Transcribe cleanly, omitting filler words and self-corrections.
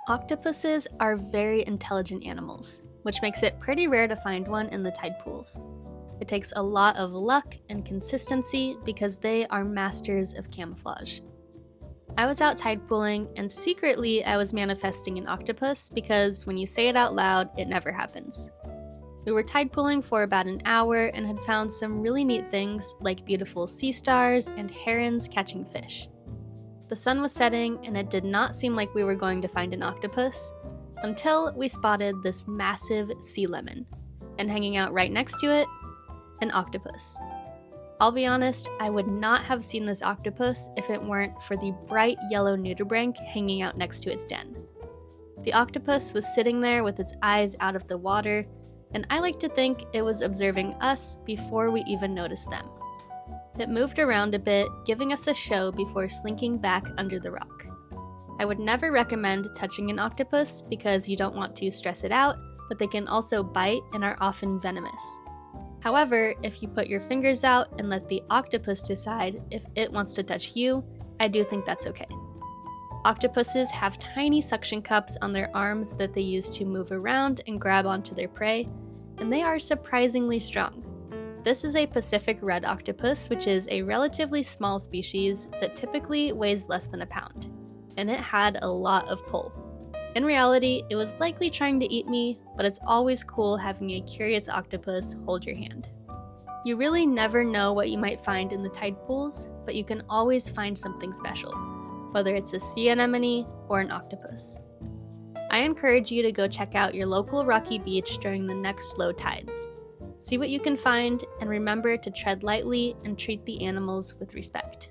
Octopuses are very intelligent animals, which makes it pretty rare to find one in the tide pools. It takes a lot of luck and consistency because they are masters of camouflage. I was out tide pooling, and secretly I was manifesting an octopus because when you say it out loud, it never happens. We were tide pooling for about an hour and had found some really neat things like beautiful sea stars and herons catching fish. The sun was setting and it did not seem like we were going to find an octopus until we spotted this massive sea lemon, and hanging out right next to it, an octopus. I'll be honest, I would not have seen this octopus if it weren't for the bright yellow nudibranch hanging out next to its den. The octopus was sitting there with its eyes out of the water, and I like to think it was observing us before we even noticed them. It moved around a bit, giving us a show before slinking back under the rock. I would never recommend touching an octopus because you don't want to stress it out, but they can also bite and are often venomous. However, if you put your fingers out and let the octopus decide if it wants to touch you, I do think that's okay. Octopuses have tiny suction cups on their arms that they use to move around and grab onto their prey, and they are surprisingly strong. This is a Pacific red octopus, which is a relatively small species that typically weighs less than a pound, and it had a lot of pull. In reality, it was likely trying to eat me, but it's always cool having a curious octopus hold your hand. You really never know what you might find in the tide pools, but you can always find something special, whether it's a sea anemone or an octopus. I encourage you to go check out your local rocky beach during the next low tides. See what you can find, and remember to tread lightly and treat the animals with respect.